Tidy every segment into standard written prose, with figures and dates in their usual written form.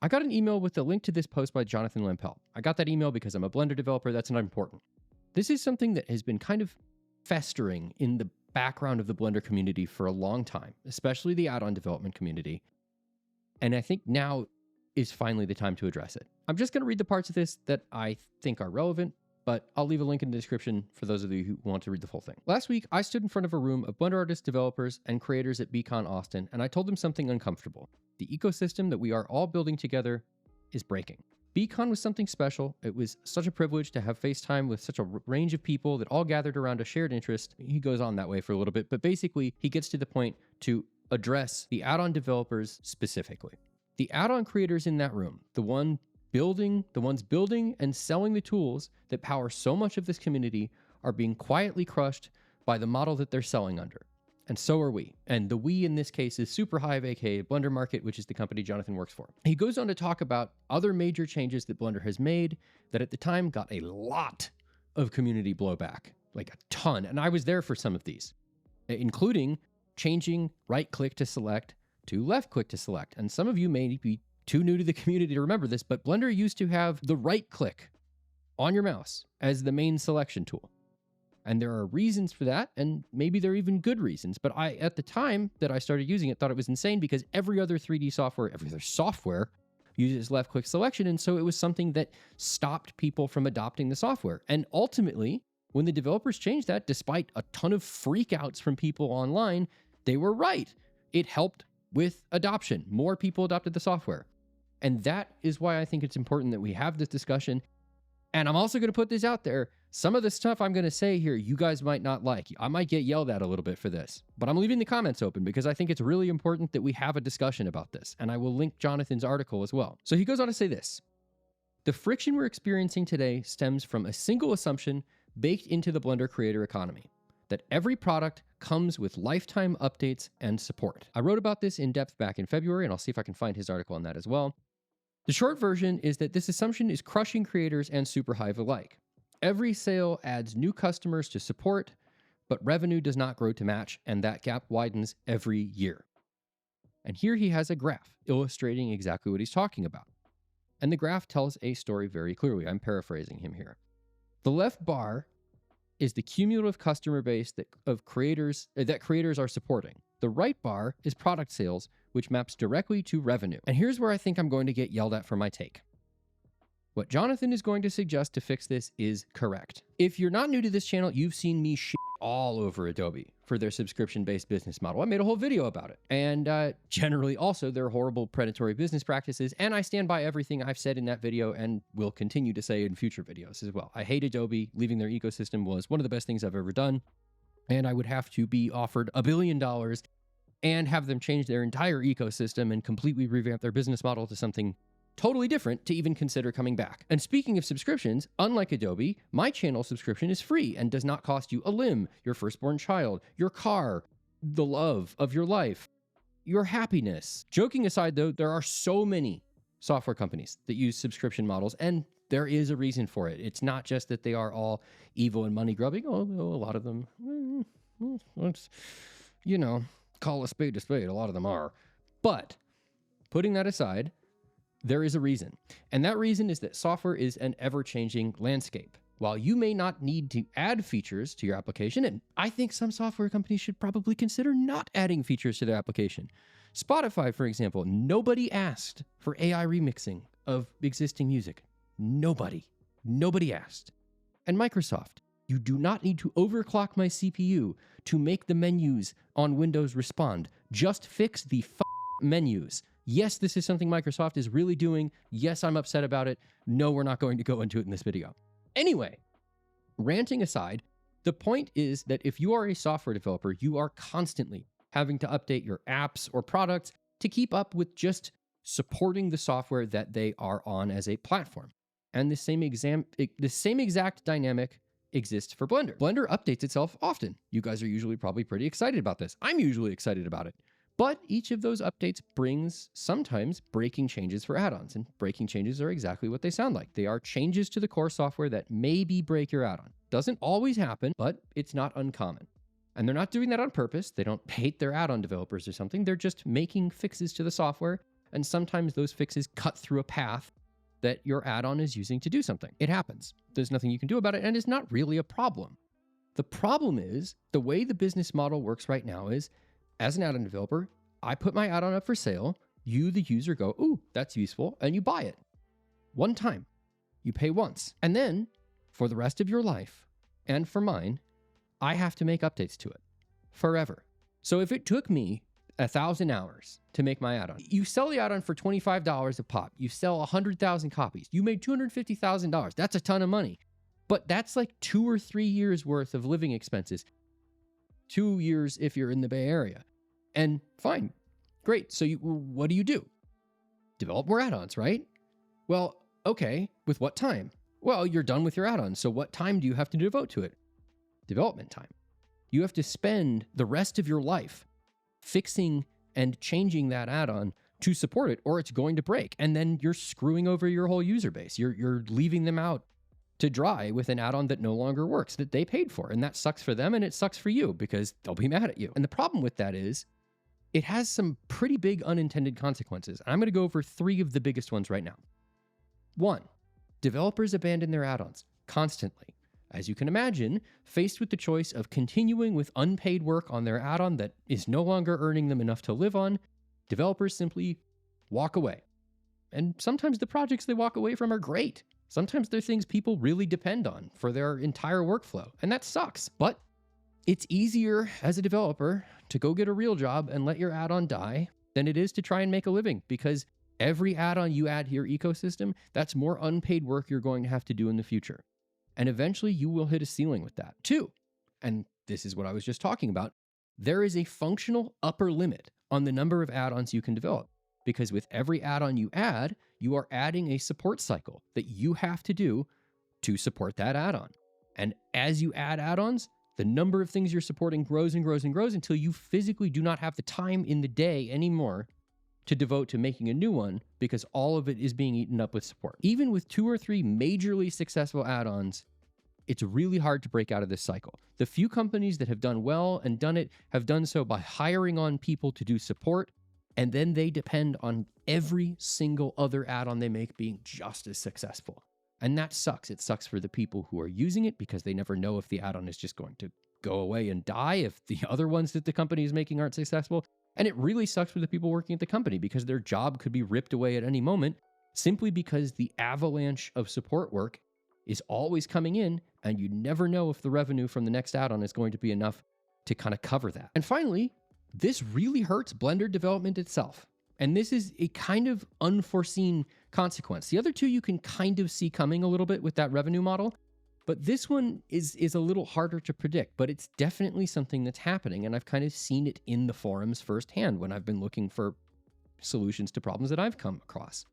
I got an email with a link to this post by Jonathan Lampel. I got that email because I'm a Blender developer. That's not important. This is something that has been kind of festering in the background of the Blender community for a long time, especially the add-on development community. And I think now is finally the time to address it. I'm just going to read the parts of this that I think are relevant, but I'll leave a link in the description for those of you who want to read the full thing. Last week, I stood in front of a room of Blender artists, developers, and creators at BCon Austin, and I told them something uncomfortable. The ecosystem that we are all building together is breaking. BCon was something special. It was such a privilege to have FaceTime with such a range of people that all gathered around a shared interest. He goes on that way for a little bit, but basically he gets to the point to address the add-on developers specifically. The add-on creators in that room, the ones building and selling the tools that power so much of this community, are being quietly crushed by the model that they're selling under. And so are we. And the we in this case is Superhive, aka Blender Market, which is the company Jonathan works for. He goes on to talk about other major changes that Blender has made that at the time got a lot of community blowback, like a ton. And I was there for some of these, including changing right click to select to left click to select. And some of you may be too new to the community to remember this, but Blender used to have the right click on your mouse as the main selection tool. And there are reasons for that, and maybe they're even good reasons. But I, at the time that I started using it, thought it was insane because every other 3D software, every other software uses left-click selection. And so it was something that stopped people from adopting the software. And ultimately, when the developers changed that, despite a ton of freakouts from people online, they were right. It helped with adoption. More people adopted the software. And that is why I think it's important that we have this discussion. And I'm also going to put this out there. Some of the stuff I'm going to say here, you guys might not like. I might get yelled at a little bit for this, but I'm leaving the comments open because I think it's really important that we have a discussion about this. And I will link Jonathan's article as well. So he goes on to say this: the friction we're experiencing today stems from a single assumption baked into the Blender creator economy, that every product comes with lifetime updates and support. I wrote about this in depth back in February, and I'll see if I can find his article on that as well. The short version is that this assumption is crushing creators and Superhive alike. Every sale adds new customers to support, but revenue does not grow to match, and that gap widens every year. And here he has a graph illustrating exactly what he's talking about. And the graph tells a story very clearly. I'm paraphrasing him here. The left bar is the cumulative customer base that creators are supporting. The right bar is product sales, which maps directly to revenue. And here's where I think I'm going to get yelled at for my take. What Jonathan is going to suggest to fix this is correct. If you're not new to this channel, you've seen me shit all over Adobe for their subscription-based business model. I made a whole video about it. And generally also their horrible predatory business practices. And I stand by everything I've said in that video and will continue to say in future videos as well. I hate Adobe. Leaving their ecosystem was one of the best things I've ever done. And I would have to be offered $1 billion and have them change their entire ecosystem and completely revamp their business model to something totally different to even consider coming back. And speaking of subscriptions, unlike Adobe, my channel subscription is free and does not cost you a limb, your firstborn child, your car, the love of your life, your happiness. Joking aside though, there are so many software companies that use subscription models, and there is a reason for it. It's not just that they are all evil and money grubbing, although a lot of them, let's, call a spade, a lot of them are. But putting that aside, there is a reason. And that reason is that software is an ever-changing landscape. While you may not need to add features to your application, and I think some software companies should probably consider not adding features to their application. Spotify, for example, nobody asked for AI remixing of existing music. Nobody asked. And Microsoft, you do not need to overclock my CPU to make the menus on Windows respond. Just fix the menus. Yes, this is something Microsoft is really doing. Yes, I'm upset about it. No, we're not going to go into it in this video. Anyway, ranting aside, the point is that if you are a software developer, you are constantly having to update your apps or products to keep up with just supporting the software that they are on as a platform. And the same exact dynamic exists for Blender. Blender updates itself often. You guys are usually probably pretty excited about this. I'm usually excited about it. But each of those updates brings sometimes breaking changes for add-ons, and breaking changes are exactly what they sound like. They are changes to the core software that maybe break your add-on. Doesn't always happen, but it's not uncommon. And they're not doing that on purpose. They don't hate their add-on developers or something. They're just making fixes to the software and sometimes those fixes cut through a path that your add-on is using to do something. It happens. There's nothing you can do about it, and it's not really a problem. The problem is the way the business model works right now is, as an add-on developer, I put my add-on up for sale, you, the user, go, ooh, that's useful, and you buy it. One time. You pay once. And then, for the rest of your life, and for mine, I have to make updates to it. Forever. So if it took me 1,000 hours to make my add-on, you sell the add-on for $25 a pop, you sell 100,000 copies, you made $250,000. That's a ton of money. But that's like 2 or 3 years worth of living expenses. 2 years if you're in the Bay Area. And fine, great. So what do? Develop more add-ons, right? Well, okay, with what time? Well, you're done with your add-on, so what time do you have to devote to it? Development time. You have to spend the rest of your life fixing and changing that add-on to support it, or it's going to break. And then you're screwing over your whole user base. You're leaving them out to dry with an add-on that no longer works, that they paid for. And that sucks for them, and it sucks for you because they'll be mad at you. And the problem with that is it has some pretty big unintended consequences. I'm going to go over 3 of the biggest ones right now. 1, developers abandon their add-ons constantly. As you can imagine, faced with the choice of continuing with unpaid work on their add-on that is no longer earning them enough to live on, developers simply walk away. And sometimes the projects they walk away from are great. Sometimes they're things people really depend on for their entire workflow, and that sucks. But it's easier as a developer to go get a real job and let your add-on die than it is to try and make a living, because every add-on you add to your ecosystem, that's more unpaid work you're going to have to do in the future. And eventually you will hit a ceiling with that. 2, and this is what I was just talking about, there is a functional upper limit on the number of add-ons you can develop. Because with every add-on you add, you are adding a support cycle that you have to do to support that add-on. And as you add add-ons, the number of things you're supporting grows and grows and grows until you physically do not have the time in the day anymore to devote to making a new one, because all of it is being eaten up with support. Even with 2 or 3 majorly successful add-ons, it's really hard to break out of this cycle. The few companies that have done well and done it have done so by hiring on people to do support, and then they depend on every single other add-on they make being just as successful. And that sucks. It sucks for the people who are using it because they never know if the add-on is just going to go away and die if the other ones that the company is making aren't successful. And it really sucks for the people working at the company because their job could be ripped away at any moment simply because the avalanche of support work is always coming in and you never know if the revenue from the next add-on is going to be enough to kind of cover that. And finally, this really hurts Blender development itself. And this is a kind of unforeseen consequence. The other 2 you can kind of see coming a little bit with that revenue model, but this one is a little harder to predict, but it's definitely something that's happening. And I've kind of seen it in the forums firsthand when I've been looking for solutions to problems that I've come across.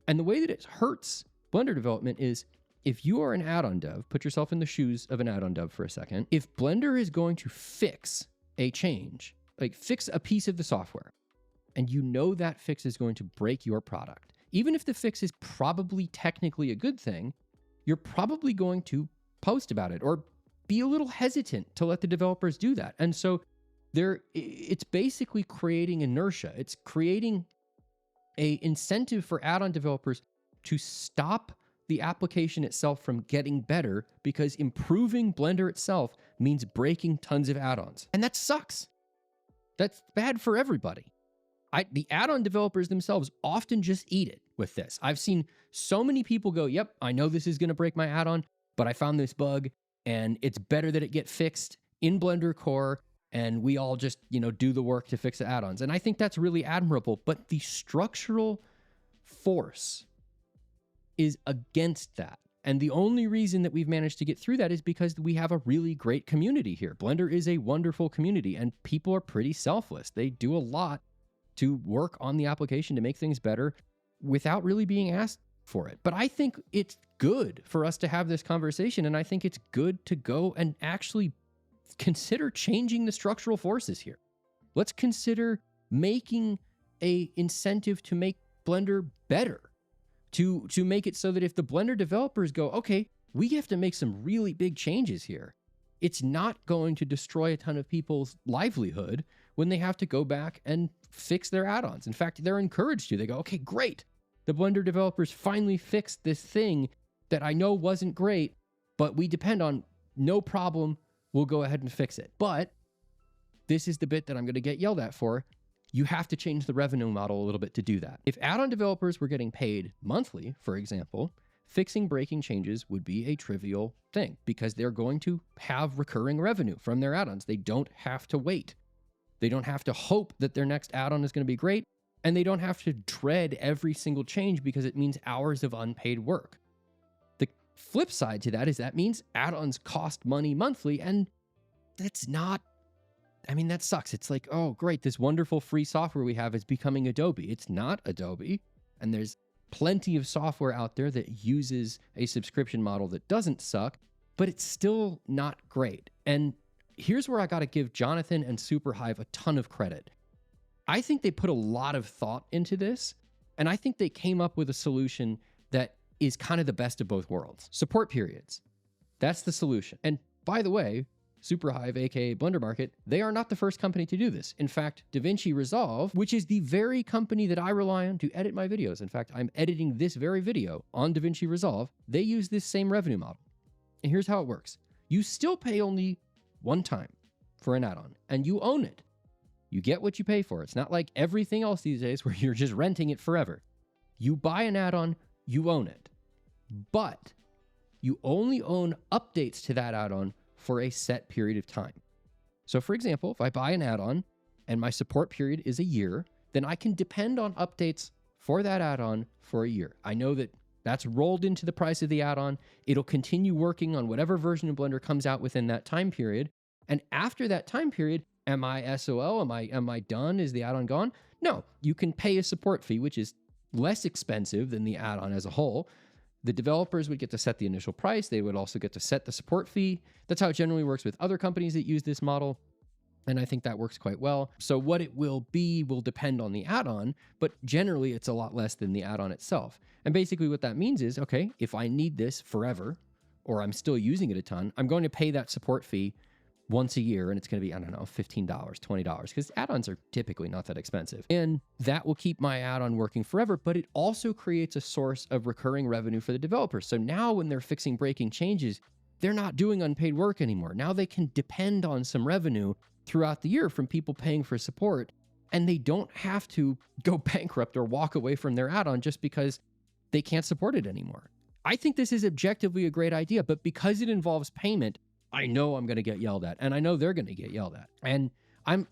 And the way that it hurts Blender development is if you are an add-on dev, put yourself in the shoes of an add-on dev for a second. If Blender is going to fix a change, like fix a piece of the software, and you know that fix is going to break your product, even if the fix is probably technically a good thing, you're probably going to post about it or be a little hesitant to let the developers do that. And so it's basically creating inertia. It's creating an incentive for add-on developers to stop the application itself from getting better because improving Blender itself means breaking tons of add-ons. And that sucks. That's bad for everybody. The add-on developers themselves often just eat it with this. I've seen so many people go, yep, I know this is going to break my add-on, but I found this bug and it's better that it get fixed in Blender Core and we all just, do the work to fix the add-ons. And I think that's really admirable, but the structural force is against that. And the only reason that we've managed to get through that is because we have a really great community here. Blender is a wonderful community and people are pretty selfless. They do a lot to work on the application to make things better without really being asked for it. But I think it's good for us to have this conversation, and I think it's good to go and actually consider changing the structural forces here. Let's consider making an incentive to make Blender better, to make it so that if the Blender developers go, okay, we have to make some really big changes here, it's not going to destroy a ton of people's livelihood when they have to go back and fix their add-ons. In fact, they're encouraged to. They go, okay, great. The Blender developers finally fixed this thing that I know wasn't great, but we depend on. No problem. We'll go ahead and fix it. But this is the bit that I'm going to get yelled at for. You have to change the revenue model a little bit to do that. If add-on developers were getting paid monthly, for example, fixing breaking changes would be a trivial thing because they're going to have recurring revenue from their add-ons. They don't have to wait. They don't have to hope that their next add-on is going to be great, and they don't have to dread every single change because it means hours of unpaid work. The flip side to that is that means add-ons cost money monthly, and that's not, I mean, that sucks. It's like, oh, great, this wonderful free software we have is becoming Adobe. It's not Adobe, and there's plenty of software out there that uses a subscription model that doesn't suck, but it's still not great. And here's where I got to give Jonathan and Superhive a ton of credit. I think they put a lot of thought into this, and I think they came up with a solution that is kind of the best of both worlds. Support periods. That's the solution. And by the way, Superhive, aka Blender Market, they are not the first company to do this. In fact, DaVinci Resolve, which is the very company that I rely on to edit my videos. In fact, I'm editing this very video on DaVinci Resolve. They use this same revenue model. And here's how it works. You still pay only one time for an add-on, and you own it. You get what you pay for. It's not like everything else these days where you're just renting it forever. You buy an add-on, you own it. But you only own updates to that add-on for a set period of time. So for example, if I buy an add-on and my support period is a year, then I can depend on updates for that add-on for a year. I know that that's rolled into the price of the add-on. It'll continue working on whatever version of Blender comes out within that time period. And after that time period, am I SOL? Am I done? Is the add-on gone? No, you can pay a support fee, which is less expensive than the add-on as a whole. The developers would get to set the initial price. They would also get to set the support fee. That's how it generally works with other companies that use this model. And I think that works quite well. So what it will be will depend on the add-on, but generally it's a lot less than the add-on itself. And basically what that means is, okay, if I need this forever, or I'm still using it a ton, I'm going to pay that support fee once a year, and it's going to be, I don't know, $15, $20, because add-ons are typically not that expensive. And that will keep my add-on working forever, but it also creates a source of recurring revenue for the developers. So now when they're fixing breaking changes, they're not doing unpaid work anymore. Now they can depend on some revenue throughout the year from people paying for support, and they don't have to go bankrupt or walk away from their add-on just because they can't support it anymore. I think this is objectively a great idea, but because it involves payment, I know I'm going to get yelled at, and I know they're going to get yelled at. And I'm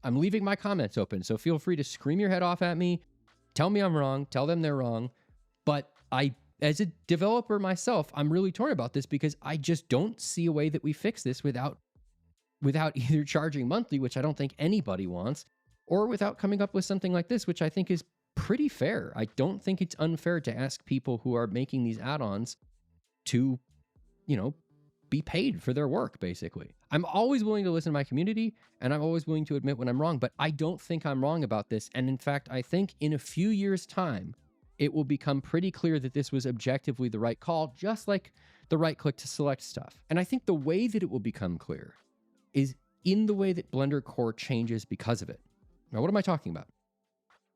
leaving my comments open, so feel free to scream your head off at me, tell me I'm wrong, tell them they're wrong. But as a developer myself, I'm really torn about this because I just don't see a way that we fix this without either charging monthly, which I don't think anybody wants, or without coming up with something like this, which I think is pretty fair. I don't think it's unfair to ask people who are making these add-ons to, be paid for their work, basically. I'm always willing to listen to my community, and I'm always willing to admit when I'm wrong, but I don't think I'm wrong about this. And in fact, I think in a few years' time, it will become pretty clear that this was objectively the right call, just like the right click to select stuff. And I think the way that it will become clear is in the way that Blender Core changes because of it. Now, what am I talking about?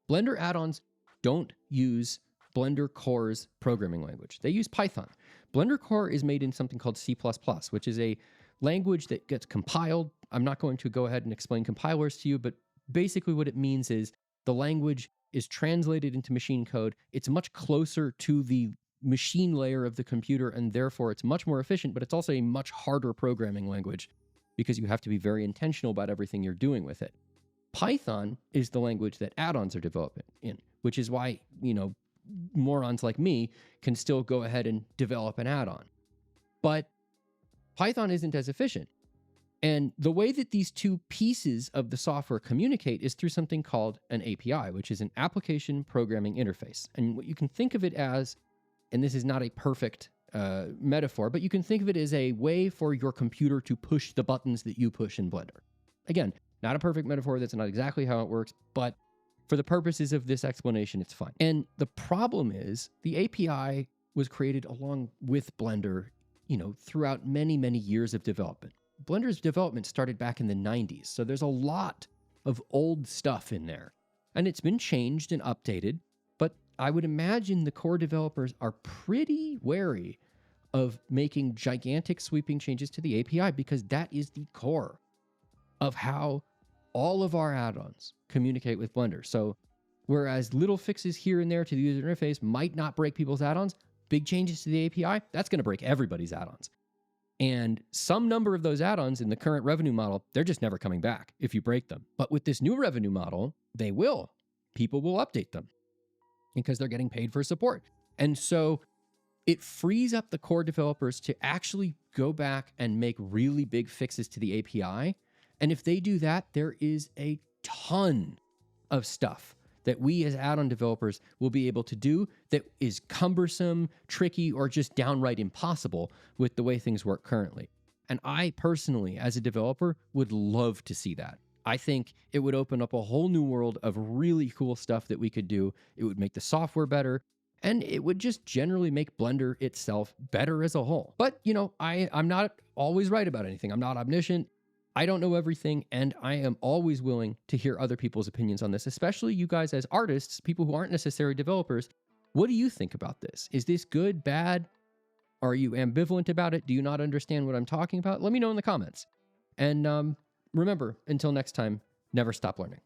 Blender add-ons don't use Blender Core's programming language. They use Python. Blender Core is made in something called C++, which is a language that gets compiled. I'm not going to go ahead and explain compilers to you, but basically what it means is the language is translated into machine code. It's much closer to the machine layer of the computer, and therefore it's much more efficient, but it's also a much harder programming language because you have to be very intentional about everything you're doing with it. Python is the language that add-ons are developing in, which is why, morons like me can still go ahead and develop an add-on. But Python isn't as efficient. And the way that these two pieces of the software communicate is through something called an API, which is an application programming interface. And what you can think of it as, and this is not a perfect metaphor, but you can think of it as a way for your computer to push the buttons that you push in Blender. Again, not a perfect metaphor. That's not exactly how it works, but for the purposes of this explanation, it's fine. And the problem is the API was created along with Blender, throughout many, many years of development. Blender's development started back in the 90s. So there's a lot of old stuff in there. And it's been changed and updated, but I would imagine the core developers are pretty wary of making gigantic sweeping changes to the API because that is the core of how all of our add-ons communicate with Blender. So whereas little fixes here and there to the user interface might not break people's add-ons, big changes to the API, that's going to break everybody's add-ons. And some number of those add-ons in the current revenue model, they're just never coming back if you break them. But with this new revenue model, they will. People will update them because they're getting paid for support. And so it frees up the core developers to actually go back and make really big fixes to the API. And if they do that, there is a ton of stuff that we as add-on developers will be able to do that is cumbersome, tricky, or just downright impossible with the way things work currently. And I personally, as a developer, would love to see that. I think it would open up a whole new world of really cool stuff that we could do. It would make the software better, and it would just generally make Blender itself better as a whole. But, you know, I'm not always right about anything. I'm not omniscient. I don't know everything, and I am always willing to hear other people's opinions on this, especially you guys as artists, people who aren't necessarily developers. What do you think about this? Is this good, bad? Are you ambivalent about it? Do you not understand what I'm talking about? Let me know in the comments. And remember, until next time, never stop learning.